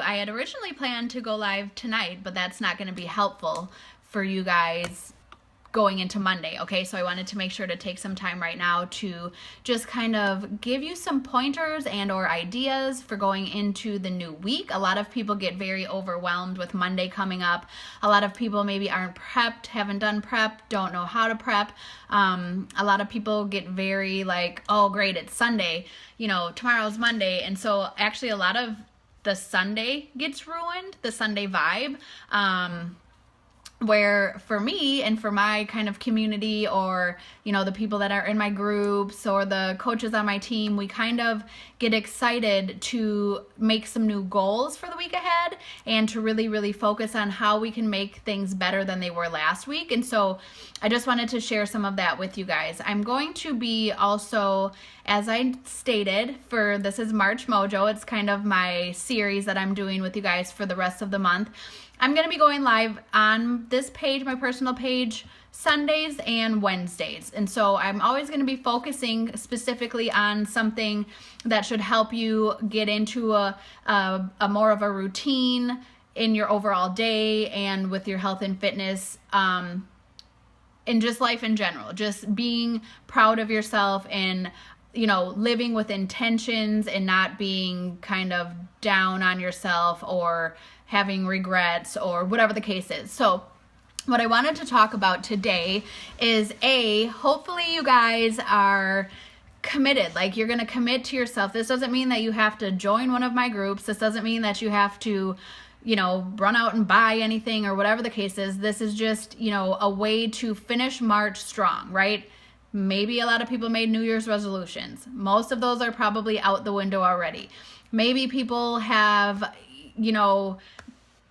I had originally planned to go live tonight, but that's not going to be helpful for you guys going into Monday, okay? So I wanted to make sure to take some time right now to just kind of give you some pointers and or ideas for going into the new week. A lot of people get very overwhelmed with Monday coming up. A lot of people maybe aren't prepped, haven't done prep, don't know how to prep. A lot of people get very like, oh great, it's Sunday, you know, tomorrow's Monday. And so actually a lot of the Sunday gets ruined, the Sunday vibe. Where for me and for my kind of community, or, you know, the people that are in my groups or the coaches on my team, we kind of get excited to make some new goals for the week ahead and to really, really focus on how we can make things better than they were last week. And so I just wanted to share some of that with you guys. I'm going to be also, as I stated, for this is March Mojo. It's kind of my series that I'm doing with you guys for the rest of the month. I'm going to be going live on this page, my personal page, Sundays and Wednesdays. And so I'm always going to be focusing specifically on something that should help you get into a more of a routine in your overall day and with your health and fitness, and just life in general. Just being proud of yourself and, you know, living with intentions and not being kind of down on yourself or having regrets or whatever the case is. So what I wanted to talk about today is hopefully you guys are committed. Like, you're going to commit to yourself. This doesn't mean that you have to join one of my groups. This doesn't mean that you have to, you know, run out and buy anything or whatever the case is. This is just, you know, a way to finish March strong, right? Maybe a lot of people made New Year's resolutions. Most of those are probably out the window already. Maybe people have, you know,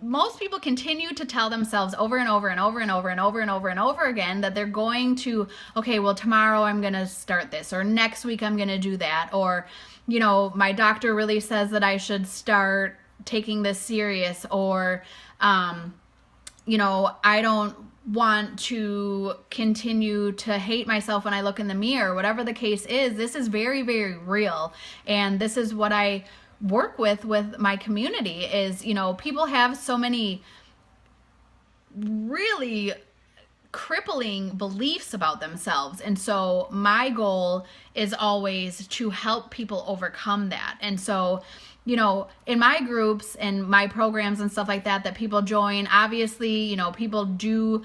most people continue to tell themselves over and over and over and over and over and over and over again that they're going to, okay, well, tomorrow I'm going to start this, or next week I'm going to do that, or, you know, my doctor really says that I should start taking this serious, or, you know, I don't want to continue to hate myself when I look in the mirror. Whatever the case is, this is very, very real. And this is what I work with my community is, you know, people have so many really crippling beliefs about themselves. And so my goal is always to help people overcome that. And so, you know, in my groups and my programs and stuff like that people join, obviously, you know, people do,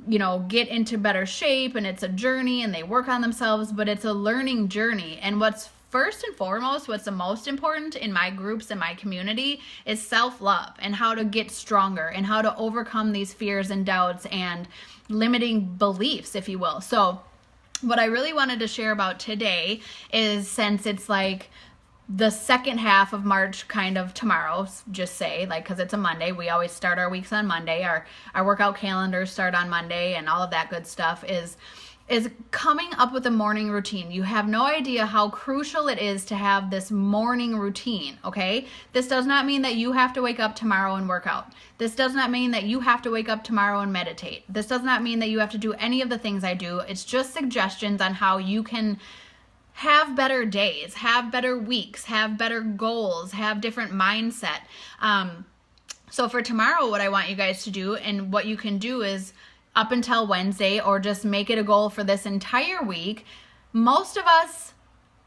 you know, get into better shape, and it's a journey and they work on themselves, but it's a learning journey. And what's first and foremost, what's the most important in my groups and my community is self-love, and how to get stronger and how to overcome these fears and doubts and limiting beliefs, if you will. So what I really wanted to share about today is, since it's like the second half of March, kind of tomorrow, just say, like, because it's a Monday, we always start our weeks on Monday, our workout calendars start on Monday, and all of that good stuff is coming up with a morning routine. You have no idea how crucial it is to have this morning routine, okay? This does not mean that you have to wake up tomorrow and work out. This does not mean that you have to wake up tomorrow and meditate. This does not mean that you have to do any of the things I do. It's just suggestions on how you can have better days, have better weeks, have better goals, have different mindset. So for tomorrow, what I want you guys to do, and what you can do is, up until Wednesday, or just make it a goal for this entire week. Most of us,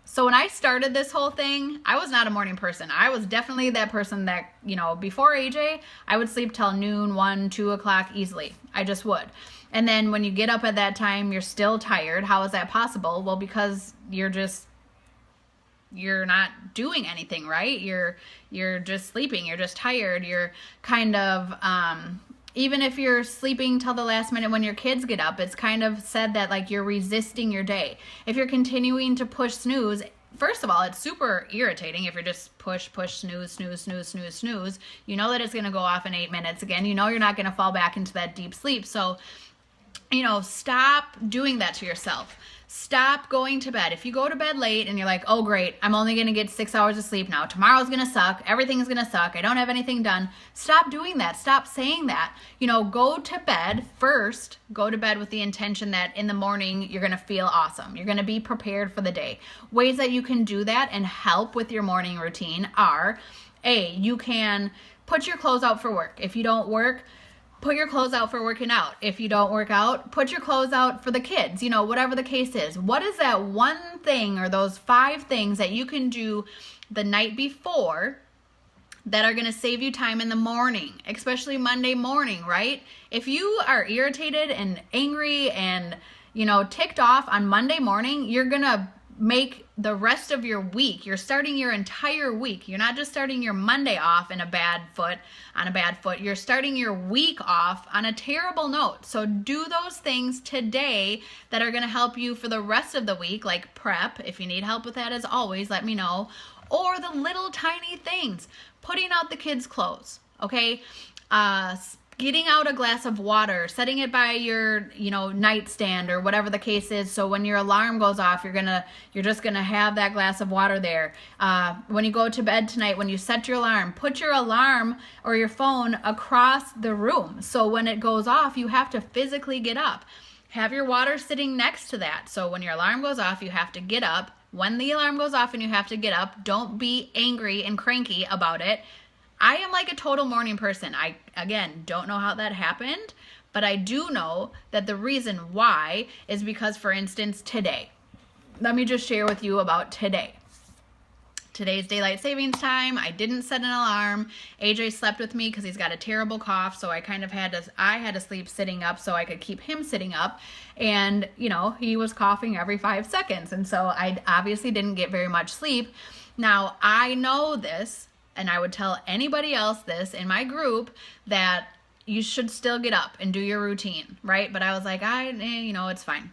so when I started this whole thing, I was not a morning person. I was definitely that person that, you know, before AJ, I would sleep till noon, 1, 2 o'clock easily. I just would. And then when you get up at that time, you're still tired. How is that possible? Well, because you're not doing anything, right? You're just sleeping. You're just tired. You're kind of, even if you're sleeping till the last minute when your kids get up, it's kind of said that, like, you're resisting your day. If you're continuing to push snooze, first of all, it's super irritating if you're just push, snooze, snooze, snooze, snooze, snooze. You know that it's going to go off in 8 minutes again. You know you're not going to fall back into that deep sleep. So, you know, stop doing that to yourself. Stop going to bed. If you go to bed late and you're like, oh great, I'm only going to get 6 hours of sleep now. Tomorrow's going to suck. Everything's going to suck. I don't have anything done. Stop doing that. Stop saying that. You know, go to bed first. Go to bed with the intention that in the morning you're going to feel awesome. You're going to be prepared for the day. Ways that you can do that and help with your morning routine are, you can put your clothes out for work. If you don't work, put your clothes out for working out. If you don't work out, put your clothes out for the kids, whatever the case is. What is that one thing or those 5 things that you can do the night before that are going to save you time in the morning, especially Monday morning, right? If you are irritated and angry and, ticked off on Monday morning, you're going to make the rest of your week, you're starting your entire week. You're not just starting your Monday off on a bad foot. You're starting your week off on a terrible note. So do those things today that are going to help you for the rest of the week, like prep. If you need help with that, as always, let me know. Or the little tiny things, putting out the kids' clothes, okay? Getting out a glass of water, setting it by your, nightstand or whatever the case is. So when your alarm goes off, you're just gonna have that glass of water there. When you go to bed tonight, when you set your alarm, put your alarm or your phone across the room. So when it goes off, you have to physically get up. Have your water sitting next to that. So when your alarm goes off, you have to get up. When the alarm goes off and you have to get up, don't be angry and cranky about it. I am like a total morning person. I, again, don't know how that happened, but I do know that the reason why is because, for instance, today. Let me just share with you about today. Today's daylight savings time. I didn't set an alarm. AJ slept with me because he's got a terrible cough, so I had to sleep sitting up so I could keep him sitting up. And, he was coughing every 5 seconds, and so I obviously didn't get very much sleep. Now, I know this, and I would tell anybody else this in my group, that you should still get up and do your routine, right? But I was like, it's fine.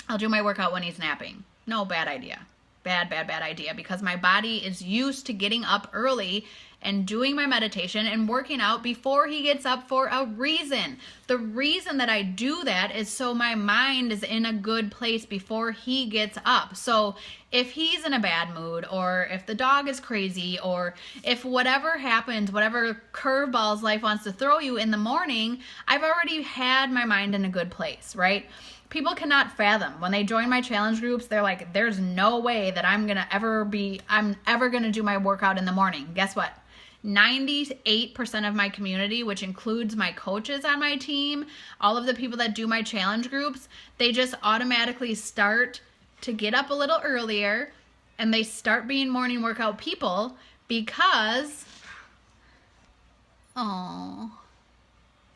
I'll do my workout when he's napping. No, bad idea. Bad idea, because my body is used to getting up early and doing my meditation and working out before he gets up for a reason. The reason that I do that is so my mind is in a good place before he gets up. So if he's in a bad mood, or if the dog is crazy, or if whatever happens, whatever curveballs life wants to throw you in the morning, I've already had my mind in a good place, right? People cannot fathom when they join my challenge groups. They're like, there's no way that I'm ever going to do my workout in the morning. Guess what? 98% of my community, which includes my coaches on my team, all of the people that do my challenge groups, they just automatically start to get up a little earlier, and they start being morning workout people because,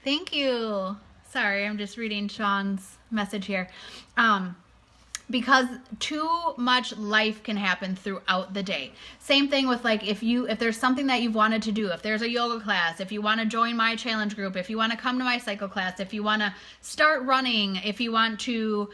thank you. Sorry, I'm just reading Sean's message here. Because too much life can happen throughout the day. Same thing with if there's something that you've wanted to do, if there's a yoga class, if you want to join my challenge group, if you want to come to my cycle class, if you want to start running, if you want to,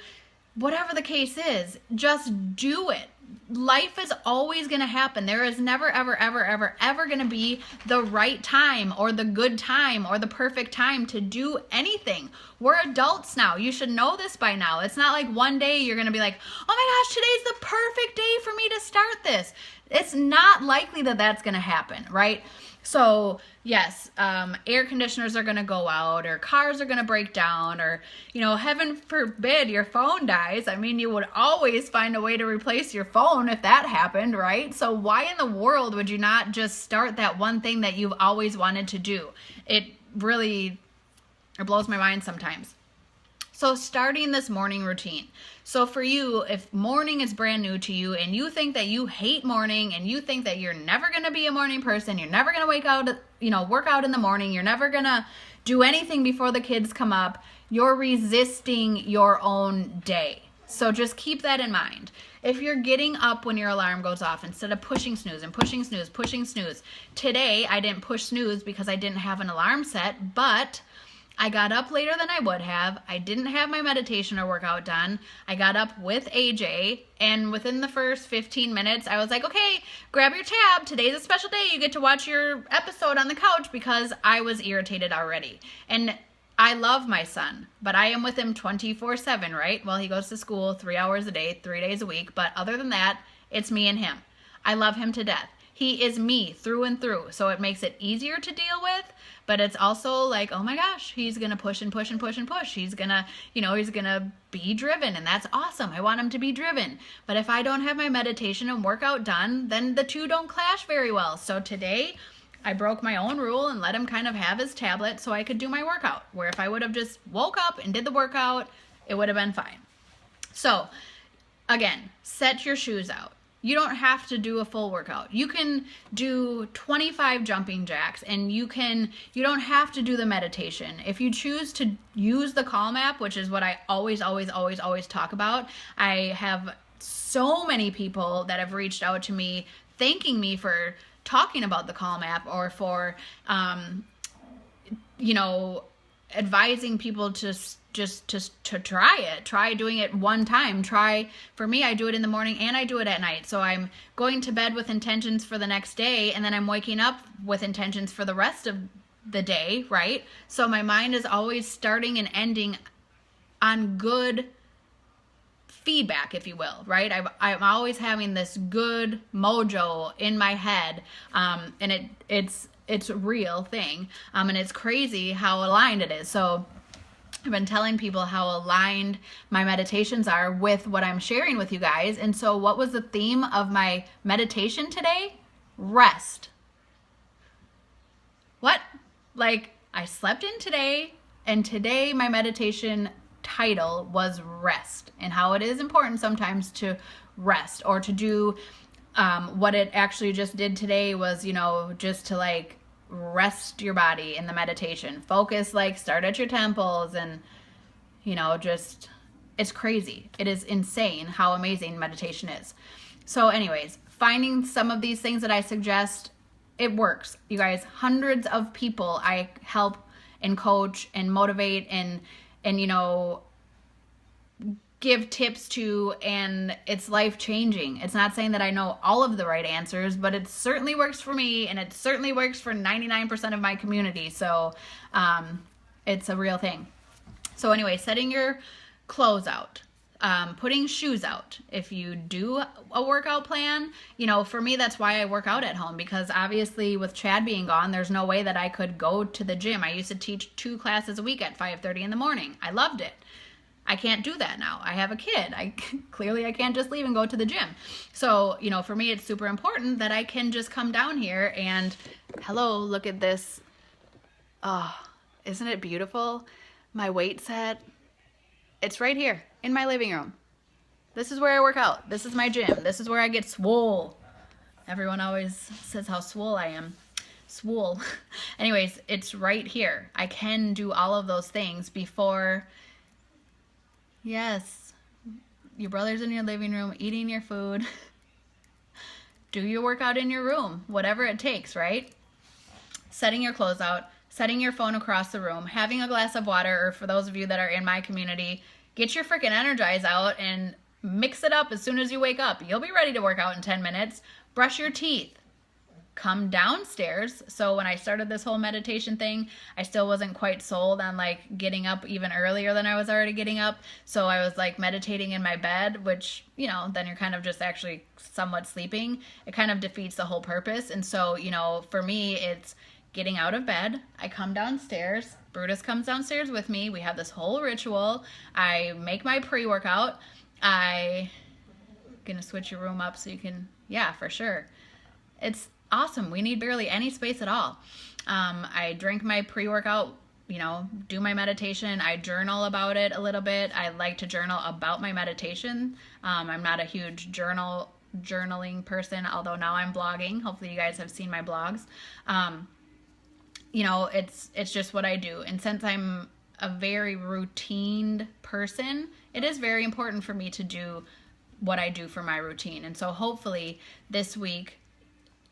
whatever the case is, just do it. Life is always going to happen. There is never, ever, ever, ever, ever going to be the right time or the good time or the perfect time to do anything. We're adults now. You should know this by now. It's not like one day you're going to be like, oh my gosh, today's the perfect day for me to start this. It's not likely that that's going to happen, right? So yes, air conditioners are going to go out, or cars are going to break down, or, heaven forbid your phone dies. I mean, you would always find a way to replace your phone if that happened, right? So why in the world would you not just start that one thing that you've always wanted to do? It blows my mind sometimes. So starting this morning routine. So for you, if morning is brand new to you and you think that you hate morning and you think that you're never going to be a morning person, you're never going to work out in the morning, you're never going to do anything before the kids come up, you're resisting your own day. So just keep that in mind. If you're getting up when your alarm goes off instead of pushing snooze and pushing snooze. Today I didn't push snooze because I didn't have an alarm set, but I got up later than I would have. I didn't have my meditation or workout done. I got up with AJ, and within the first 15 minutes, I was like, okay, grab your tab. Today's a special day. You get to watch your episode on the couch, because I was irritated already. And I love my son, but I am with him 24/7, right? Well, he goes to school 3 hours a day, 3 days a week. But other than that, it's me and him. I love him to death. He is me through and through. So it makes it easier to deal with, but it's also like, oh my gosh, he's going to push and push and push and push. He's going to, he's going to be driven, and that's awesome. I want him to be driven. But if I don't have my meditation and workout done, then the two don't clash very well. So today I broke my own rule and let him kind of have his tablet so I could do my workout, where if I would have just woke up and did the workout, it would have been fine. So again, set your shoes out. You don't have to do a full workout. You can do 25 jumping jacks, and you don't have to do the meditation. If you choose to use the Calm app, which is what I always talk about, I have so many people that have reached out to me thanking me for talking about the Calm app, or for, advising people to try it. Try doing it one time. For me, I do it in the morning and I do it at night. So I'm going to bed with intentions for the next day, and then I'm waking up with intentions for the rest of the day, right? So my mind is always starting and ending on good feedback, if you will, right? I'm always having this good mojo in my head, and it's a real thing, and it's crazy how aligned it is. So I've been telling people how aligned my meditations are with what I'm sharing with you guys. And so what was the theme of my meditation today? Rest. What? Like, I slept in today, and today my meditation title was rest, and how it is important sometimes to rest, or to do what it actually just did today was, just to like rest your body in the meditation. Focus, like start at your temples, and just, it's crazy. It is insane how amazing meditation is. So anyways, finding some of these things that I suggest, it works. You guys, hundreds of people I help and coach and motivate and give tips to, and it's life-changing. It's not saying that I know all of the right answers, but it certainly works for me, and it certainly works for 99% of my community. So it's a real thing. So anyway, setting your clothes out, putting shoes out. If you do a workout plan, for me, that's why I work out at home, because obviously with Chad being gone, there's no way that I could go to the gym. I used to teach 2 classes a week at 5:30 in the morning. I loved it. I can't do that now. I have a kid. I can't just leave and go to the gym. So, for me, it's super important that I can just come down here and, hello, look at this. Oh, isn't it beautiful? My weight set. It's right here in my living room. This is where I work out. This is my gym. This is where I get swole. Everyone always says how swole I am. Swole. Anyways, it's right here. I can do all of those things before. Yes, your brother's in your living room eating your food. Do your workout in your room, whatever it takes, right? Setting your clothes out, setting your phone across the room, having a glass of water, or for those of you that are in my community, get your freaking Energize out and mix it up as soon as you wake up. You'll be ready to work out in 10 minutes. Brush your teeth. Come downstairs. So when I started this whole meditation thing, I still wasn't quite sold on like getting up even earlier than I was already getting up. So I was like meditating in my bed, which, then you're kind of just actually somewhat sleeping. It kind of defeats the whole purpose. And so, for me, it's getting out of bed. I come downstairs. Brutus comes downstairs with me. We have this whole ritual. I make my pre-workout. Gonna switch your room up so you can, yeah, for sure. It's awesome. We need barely any space at all. I drink my pre-workout, do my meditation. I journal about it a little bit. I like to journal about my meditation. I'm not a huge journaling person, although now I'm blogging. Hopefully you guys have seen my blogs. It's just what I do. And since I'm a very routine person, it is very important for me to do what I do for my routine. And so hopefully this week,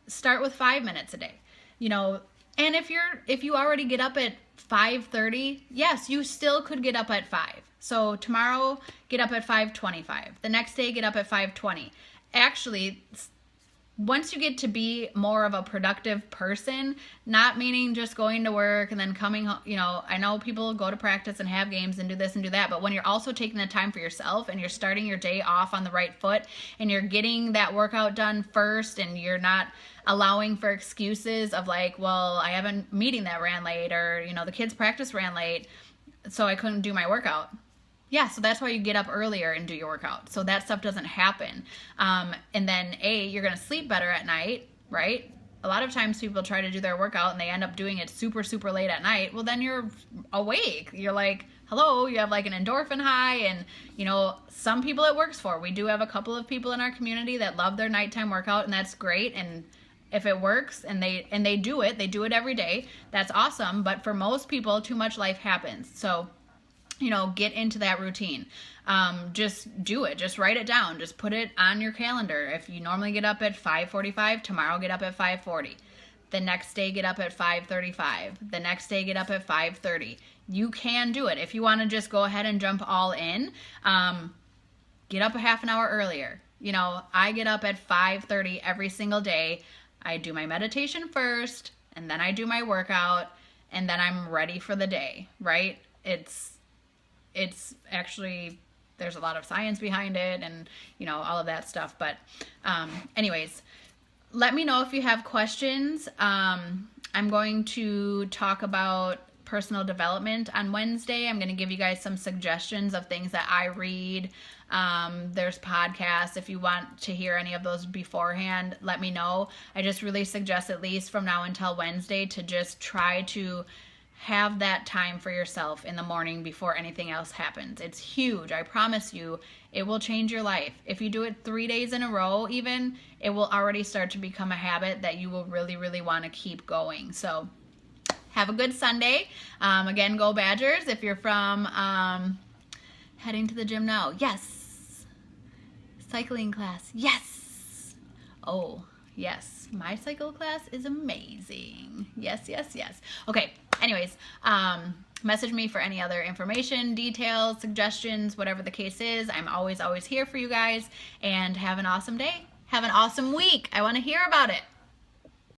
start with 5 minutes a day, and if you already get up at 5:30, yes, you still could get up at 5. So tomorrow, get up at 5:25. The next day, get up at 5:20. Actually, once you get to be more of a productive person, not meaning just going to work and then coming home, I know people go to practice and have games and do this and do that, but when you're also taking the time for yourself and you're starting your day off on the right foot and you're getting that workout done first and you're not allowing for excuses of like, well, I have a meeting that ran late, or, the kids' practice ran late, so I couldn't do my workout. Yeah, so that's why you get up earlier and do your workout. So that stuff doesn't happen. And then you're going to sleep better at night, right? a lot of times people try to do their workout and they end up doing it super, super late at night. Well, then you're awake. You're like, hello, you have like an endorphin high, and you know, some people it works for. We do have a couple of people in our community that love their nighttime workout, and that's great. And if it works and they do it every day, that's awesome. But for most people, too much life happens. So, you know, get into that routine. Just do it. Just write it down. Just put it on your calendar. If you normally get up at 5:45, tomorrow get up at 5:40. The next day get up at 5:35. The next day get up at 5:30. You can do it. If you want to just go ahead and jump all in, get up a half an hour earlier. You know, I get up at 5:30 every single day. I do my meditation first, and then I do my workout, and then I'm ready for the day, right? It's actually, there's a lot of science behind it, and you know, all of that stuff. But anyways, let me know if you have questions. I'm going to talk about personal development on Wednesday. I'm going to give you guys some suggestions of things that I read. There's podcasts. If you want to hear any of those beforehand, let me know. I just really suggest, at least from now until Wednesday, to just try to have that time for yourself in the morning before anything else happens. It's huge. I promise you, it will change your life. If you do it 3 days in a row even, it will already start to become a habit that you will really, really want to keep going. So have a good Sunday. Again, go Badgers. If you're from heading to the gym now, yes. Cycling class, yes. Oh, yes. My cycle class is amazing. Yes, yes, yes. Okay, anyways, message me for any other information, details, suggestions, whatever the case is. I'm always here for you guys. And have an awesome day. Have an awesome week. I want to hear about it.